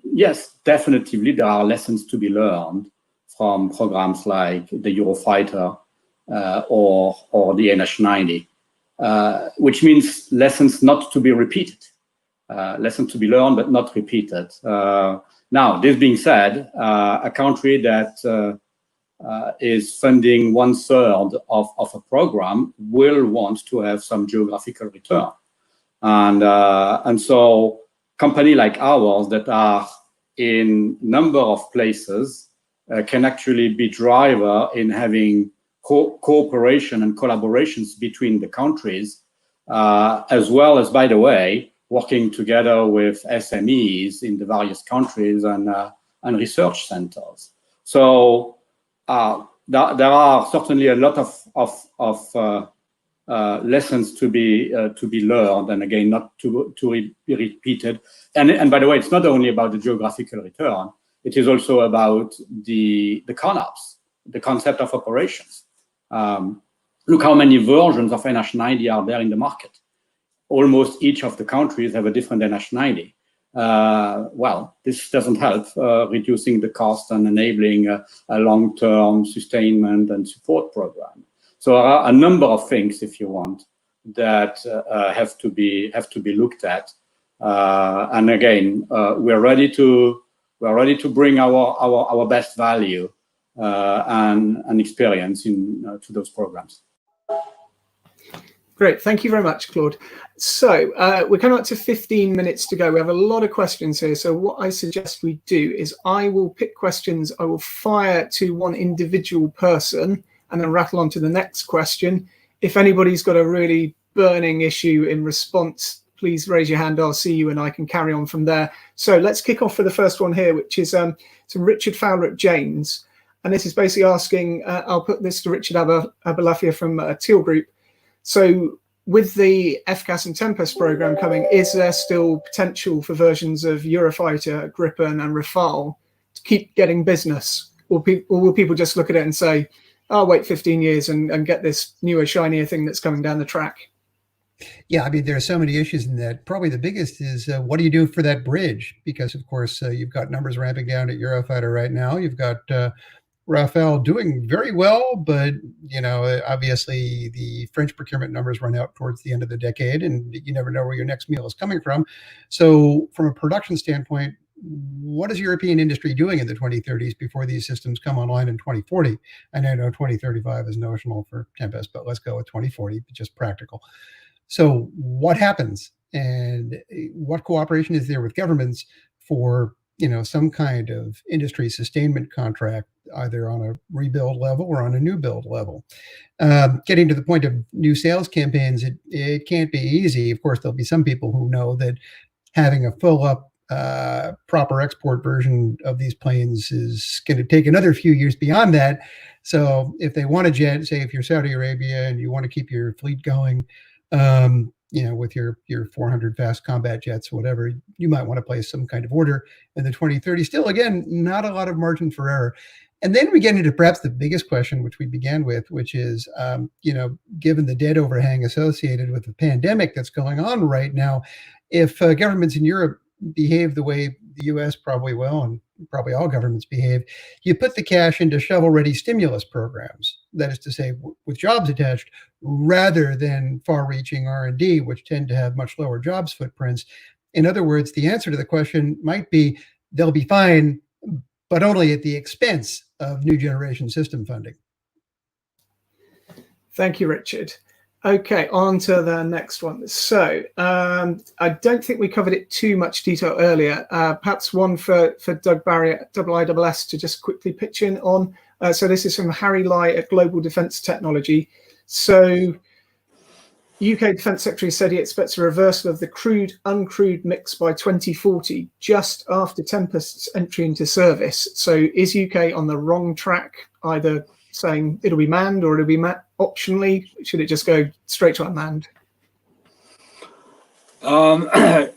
D: yes, definitely there are lessons to be learned from programs like the Eurofighter or the NH90, which means lessons not to be repeated, lessons to be learned but not repeated. Now, this being said, a country that is funding 1/3 of a program will want to have some geographical return. And so company like ours that are in number of places can actually be driver in having cooperation and collaborations between the countries, as well as, by the way, working together with SMEs in the various countries and research centers. So there are certainly a lot of lessons to be learned, and again, not to be repeated. And by the way, it's not only about the geographical return; it is also about the CONOPS, the concept of operations. Look how many versions of NH90 are there in the market. Almost each of the countries have a different NH90. Well, this doesn't help reducing the cost and enabling a long-term sustainment and support program. So there are a number of things, if you want, that have to be looked at. And again, we're ready to bring our best value and experience to those programs.
A: Great, thank you very much, Claude. So we're coming up to 15 minutes to go. We have a lot of questions here. So what I suggest we do is I will pick questions, I will fire to one individual person and then rattle on to the next question. If anybody's got a really burning issue in response, please raise your hand, I'll see you and I can carry on from there. So let's kick off for the first one here, which is from Richard Fowler at Janes. And this is basically asking, I'll put this to Richard Abalafia from Teal Group. So with the FCAS and Tempest program coming, is there still potential for versions of Eurofighter, Gripen and Rafale to keep getting business? Or will people just look at it and say, I'll wait 15 years and get this newer, shinier thing that's coming down the track.
E: Yeah, I mean, there are so many issues in that. Probably the biggest is what do you do for that bridge? Because, of course, you've got numbers ramping down at Eurofighter right now. You've got Rafale doing very well, but, obviously the French procurement numbers run out towards the end of the decade, and you never know where your next meal is coming from. So from a production standpoint, what is European industry doing in the 2030s before these systems come online in 2040? And I know 2035 is notional for Tempest, but let's go with 2040, just practical. So what happens, and what cooperation is there with governments for some kind of industry sustainment contract, either on a rebuild level or on a new build level? Getting to the point of new sales campaigns, it can't be easy. Of course, there'll be some people who know that having a full up proper export version of these planes is going to take another few years beyond that. So if they want a jet, say if you're Saudi Arabia and you want to keep your fleet going, with your 400 fast combat jets, whatever, you might want to place some kind of order in the 2030s. Still, again, not a lot of margin for error. And then we get into perhaps the biggest question, which we began with, which is, given the debt overhang associated with the pandemic that's going on right now, if governments in Europe behave the way the US probably will, and probably all governments behave, you put the cash into shovel-ready stimulus programs. That is to say, with jobs attached, rather than far-reaching R&D, which tend to have much lower jobs footprints. In other words, the answer to the question might be they'll be fine, but only at the expense of new generation system funding.
A: Thank you, Richard. Okay, on to the next one. So I don't think we covered it too much detail earlier. Perhaps one for Doug Barry at IISS to just quickly pitch in on. So this is from Harry Lai at Global Defence Technology. So UK Defence Secretary said he expects a reversal of the crewed-uncrewed mix by 2040, just after Tempest's entry into service. So is UK on the wrong track, either saying it'll be manned or it'll be optionally? Should it just go straight to unmanned?
B: I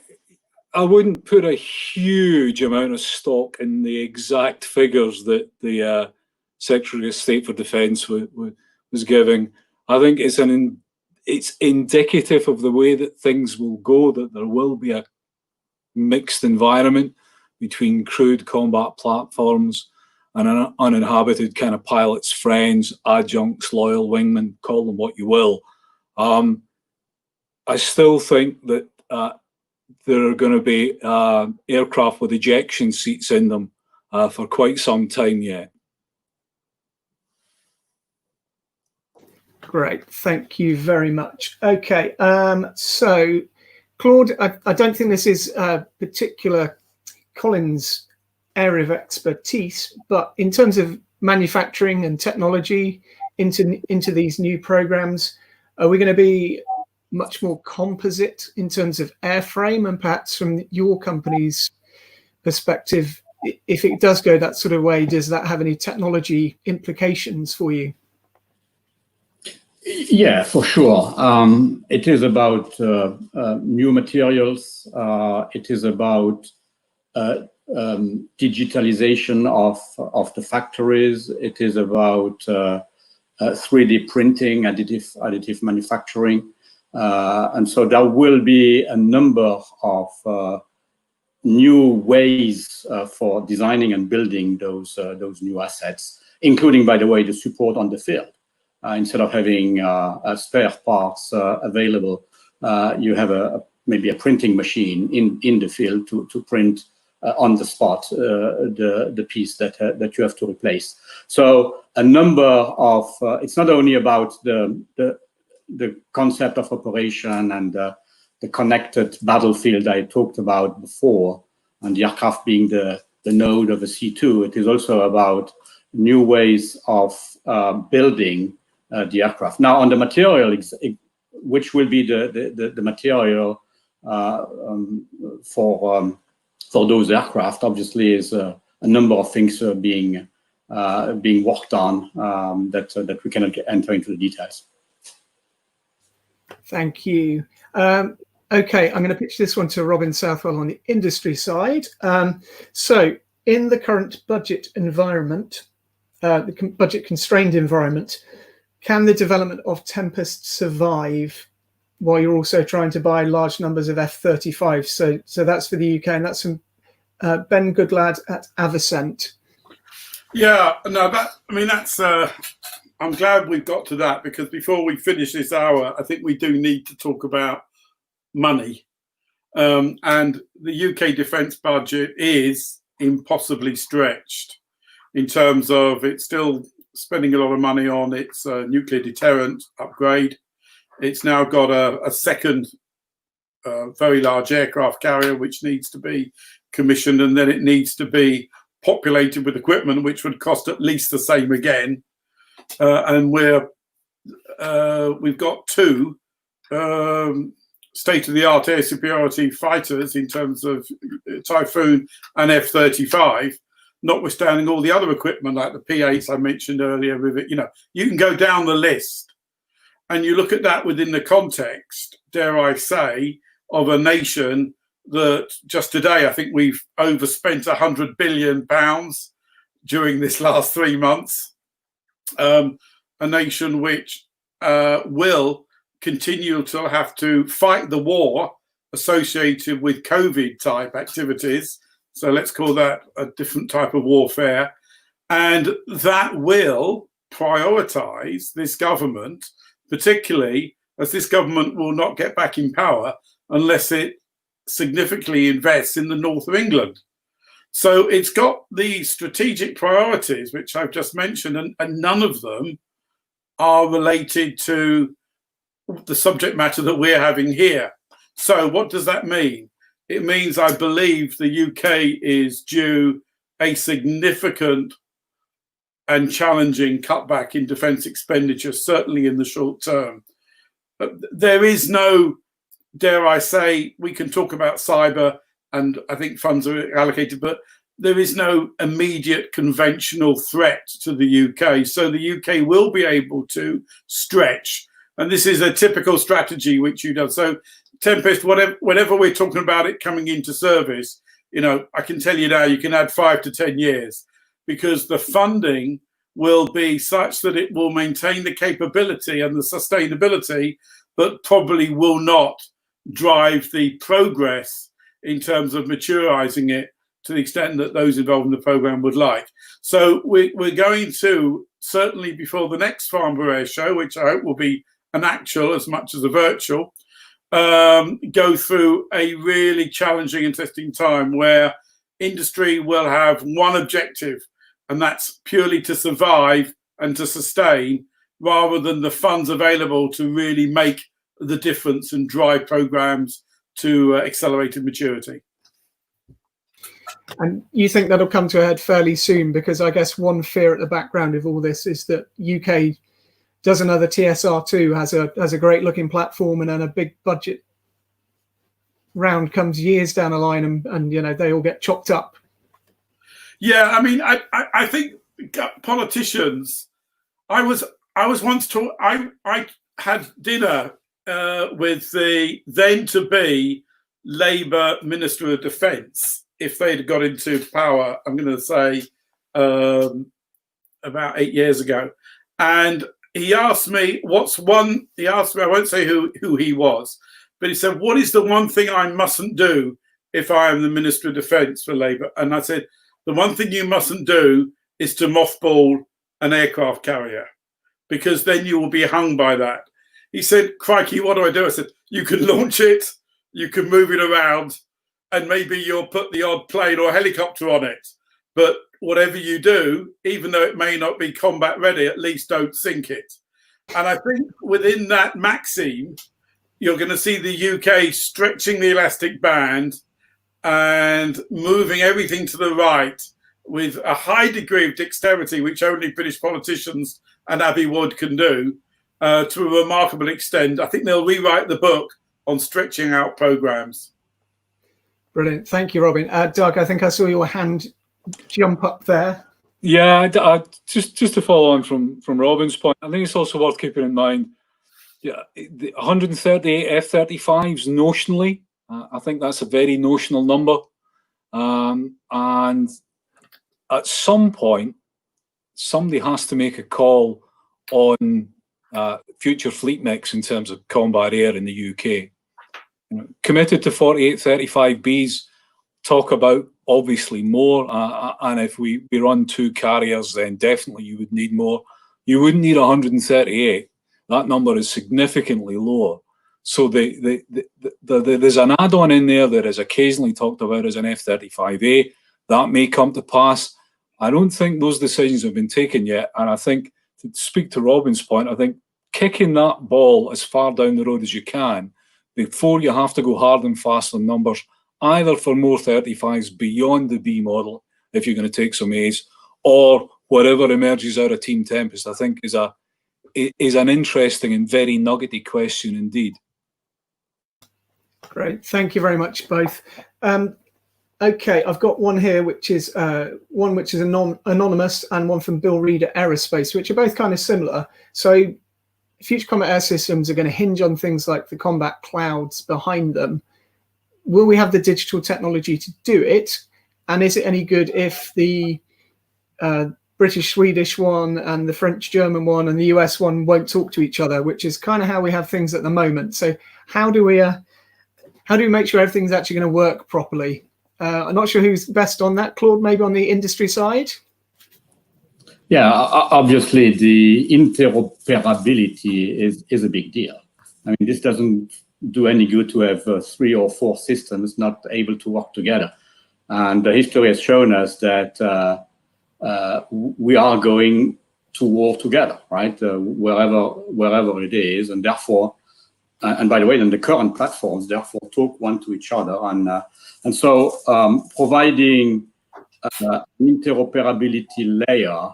B: wouldn't put a huge amount of stock in the exact figures that the Secretary of State for Defence was giving. I think it's indicative of the way that things will go, that there will be a mixed environment between crewed combat platforms and uninhabited kind of pilots, friends, adjuncts, loyal wingmen, call them what you will. I still think that there are going to be aircraft with ejection seats in them for quite some time yet.
A: Great, thank you very much. Okay, so Claude, I don't think this is a particular Collins area of expertise, but in terms of manufacturing and technology into these new programs, are we going to be much more composite in terms of airframe? And perhaps from your company's perspective, if it does go that sort of way, does that have any technology implications for you?
D: Yeah, for sure. It is about new materials. It is about digitalization of the factories. It is about 3D printing, additive manufacturing. And so there will be a number of new ways for designing and building those new assets, including, by the way, the support on the field. Instead of having spare parts available, you have maybe a printing machine in the field to print on the spot the piece that you have to replace. So a number of it's not only about the concept of operation and the connected battlefield I talked about before, and the aircraft being the node of a C2. It is also about new ways of building the aircraft. Now, on the material, which will be the material for those aircraft, obviously, is a number of things being worked on that we cannot enter into the details.
A: Thank you. Okay, I'm going to pitch this one to Robin Southwell on the industry side. So, in the current budget environment, budget constrained environment, can the development of Tempest survive while you're also trying to buy large numbers of F-35? So that's for the UK, and that's from Ben Goodlad at Avocent.
C: Yeah, no, that's. I'm glad we've got to that, because before we finish this hour, I think we do need to talk about money. And the UK defence budget is impossibly stretched in terms of it's still spending a lot of money on its nuclear deterrent upgrade. It's now got a second very large aircraft carrier which needs to be commissioned, and then it needs to be populated with equipment which would cost at least the same again. And we've got two state-of-the-art air superiority fighters in terms of Typhoon and F-35, notwithstanding all the other equipment like the P-8s I mentioned earlier. With it, you can go down the list, and you look at that within the context, dare I say, of a nation that just today I think we've overspent £100 billion during this last 3 months. A nation which will continue to have to fight the war associated with COVID type activities. So let's call that a different type of warfare. And that will prioritize this government, particularly as this government will not get back in power unless it significantly invests in the north of England. So it's got these strategic priorities, which I've just mentioned, and none of them are related to the subject matter that we're having here. So what does that mean? It means I believe the UK is due a significant and challenging cutback in defence expenditure, certainly in the short term. But there is no, dare I say, we can talk about cyber, and I think funds are allocated, but there is no immediate conventional threat to the UK. So the UK will be able to stretch. And this is a typical strategy which you do. So Tempest, whenever we're talking about it coming into service, I can tell you now, you can add 5 to 10 years, because the funding will be such that it will maintain the capability and the sustainability, but probably will not drive the progress in terms of maturizing it to the extent that those involved in the program would like. So we're going to, certainly before the next Farnborough Air Show, which I hope will be an actual as much as a virtual, go through a really challenging and testing time where industry will have one objective, and that's purely to survive and to sustain, rather than the funds available to really make the difference and drive programs to accelerated maturity.
A: And you think that'll come to a head fairly soon? Because I guess one fear at the background of all this is that UK does another TSR2, has a great looking platform, and then a big budget round comes years down the line, and they all get chopped up.
C: Yeah, I mean, I think politicians. I was once taught. I had dinner with the then to be Labour Minister of Defence, if they'd got into power, I'm going to say about 8 years ago. And he asked me, I won't say who he was, but he said, what is the one thing I mustn't do if I am the Minister of Defence for Labour? And I said, the one thing you mustn't do is to mothball an aircraft carrier, because then you will be hung by that. He said, crikey, what do I do? I said, you can launch it, you can move it around, and maybe you'll put the odd plane or helicopter on it. But whatever you do, even though it may not be combat ready, at least don't sink it. And I think within that maxim, you're going to see the UK stretching the elastic band and moving everything to the right with a high degree of dexterity, which only British politicians and Abbey Wood can do, to a remarkable extent. I think they'll rewrite the book on stretching out programs.
A: Brilliant. Thank you, Robin. Doug, I think I saw your hand jump up there.
B: Yeah, just to follow on from Robin's point, I think it's also worth keeping in mind, the 138 F-35s notionally, I think that's a very notional number. And at some point, somebody has to make a call on future fleet mix in terms of combat air in the UK. You know, committed to 4835Bs, talk about obviously more, and if we run 2 carriers, then definitely you would need more. You wouldn't need 138. That number is significantly lower. So there's an add-on in there that is occasionally talked about as an F-35A. That may come to pass. I don't think those decisions have been taken yet. And I think, to speak to Robin's point, I think kicking that ball as far down the road as you can before you have to go hard and fast on numbers, either for more 35s beyond the B model, if you're going to take some A's, or whatever emerges out of Team Tempest, I think is an interesting and very nuggety question indeed.
A: Great, thank you very much, both. Okay, I've got one here, which is anonymous, and one from Bill Reed at Aerospace, which are both kind of similar. So, future combat air systems are going to hinge on things like the combat clouds behind them. Will we have the digital technology to do it? And is it any good if the British-Swedish one and the French-German one and the US one won't talk to each other, which is kind of how we have things at the moment. So how do we make sure everything's actually going to work properly? I'm not sure who's best on that. Claude, maybe on the industry side?
D: Yeah, obviously the interoperability is a big deal. I mean, this doesn't do any good to have 3 or 4 systems not able to work together. And the history has shown us that we are going to war together, right? Wherever it is, and therefore, and by the way, then the current platforms therefore talk one to each other, and so providing an interoperability layer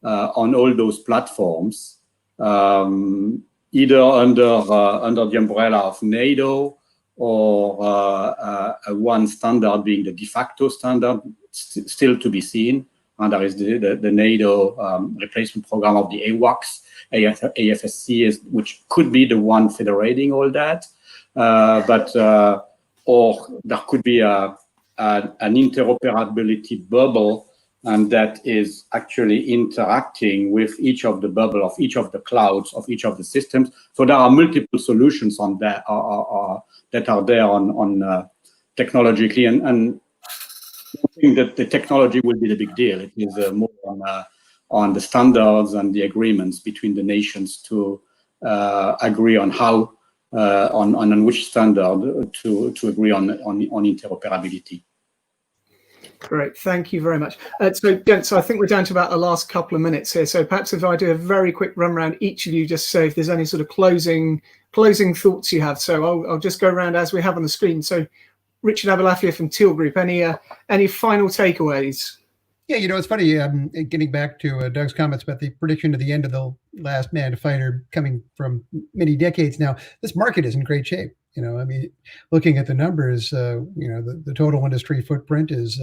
D: on all those platforms, either under the umbrella of NATO or one standard being the de facto standard, still to be seen. And there is the NATO replacement program of the AWACS, AFSC, which could be the one federating all that. Or there could be an interoperability bubble, and that is actually interacting with each of the bubble of each of the clouds of each of the systems. So there are multiple solutions on that that are there on technologically, and I think that the technology will be the big deal. It is more on the standards and the agreements between the nations to agree on how on which standard to agree on interoperability.
A: Great, thank you very much. So I think we're down to about the last couple of minutes here. So perhaps if I do a very quick run around each of you, just say if there's any sort of closing thoughts you have. So I'll just go around as we have on the screen. So Richard Abulafia from Teal Group, any final takeaways?
E: Yeah, you know, it's funny, getting back to Doug's comments about the prediction of the end of the last manned fighter coming from many decades now. This market is in great shape. You know, I mean, looking at the numbers, you know, the total industry footprint is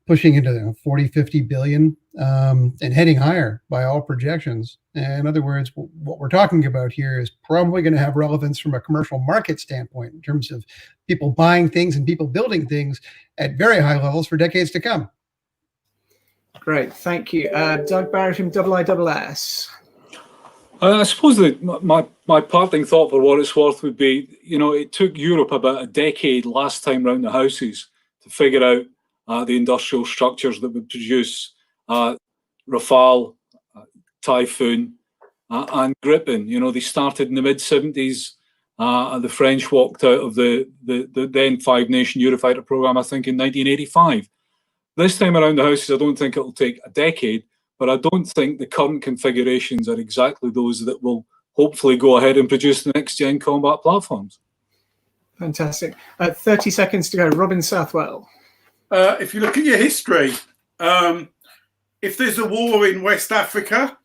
E: pushing into 40, 50 billion and heading higher by all projections. And in other words, what we're talking about here is probably going to have relevance from a commercial market standpoint in terms of people buying things and people building things at very high levels for decades to come.
A: Great, thank you. Doug Barry from IISS.
B: I suppose that my parting thought, for what it's worth, would be, you know, it took Europe about a decade last time round the houses to figure out the industrial structures that would produce Rafale, Typhoon, and Gripen. You know, they started in the mid-70s. And the French walked out of the then 5-nation Eurofighter program, I think, in 1985. This time around the houses, I don't think it'll take a decade, but I don't think the current configurations are exactly those that will hopefully go ahead and produce the next-gen combat platforms.
A: Fantastic. 30 seconds to go. Robin Southwell.
C: If you look at your history, if there's a war in West Africa,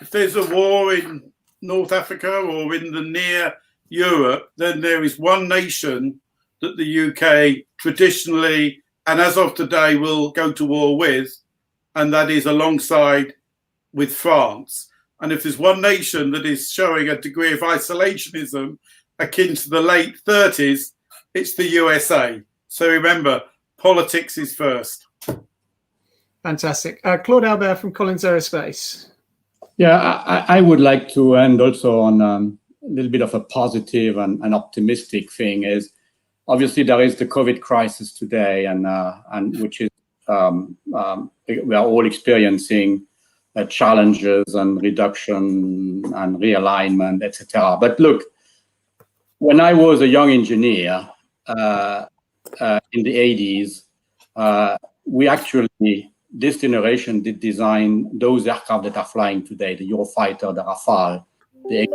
C: if there's a war in North Africa or in the near Europe, then there is one nation that the UK traditionally and as of today will go to war with, and that is alongside with France. And if there's one nation that is showing a degree of isolationism akin to the late 30s, it's the USA. So remember, politics is first.
A: Fantastic. Claude Albert from Collins Aerospace.
D: Yeah, I would like to end also on a little bit of a positive and optimistic thing. Is obviously there is the COVID crisis today, and which is we are all experiencing challenges and reduction and realignment, etc. But look, when I was a young engineer in the 80s, we actually, this generation did design those aircraft that are flying today, the Eurofighter, the Rafale, the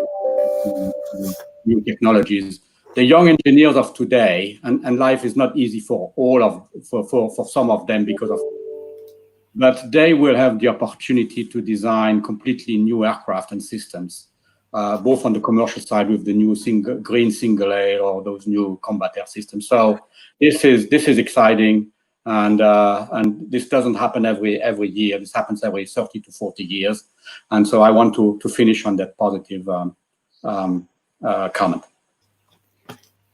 D: new technologies. The young engineers of today, and life is not easy for for some of them because of, but they will have the opportunity to design completely new aircraft and systems, both on the commercial side with the new green single aisle or those new combat air systems. So this is exciting, and this doesn't happen every year. This happens every 30 to 40 years, and so I want to finish on that positive comment.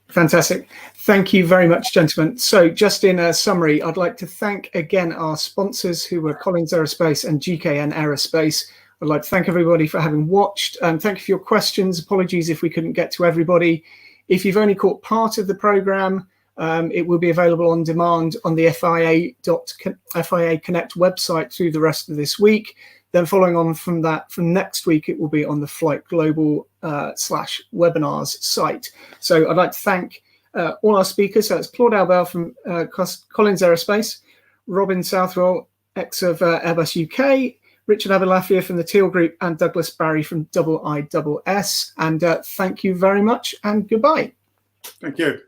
A: Fantastic. Thank you very much, gentlemen. So just in a summary, I'd like to thank again our sponsors who were Collins Aerospace and GKN Aerospace. I'd like to thank everybody for having watched, and thank you for your questions. Apologies if we couldn't get to everybody. If you've only caught part of the program, it will be available on demand on the FIA Connect website through the rest of this week. Then following on from that, from next week, it will be on the Flight Global /webinars site. So I'd like to thank all our speakers. So it's Claude Albert from Collins Aerospace, Robin Southwell, ex of Airbus UK, Richard Abelafia from the Teal Group, and Douglas Barry from IIS. And thank you very much and goodbye.
C: Thank you.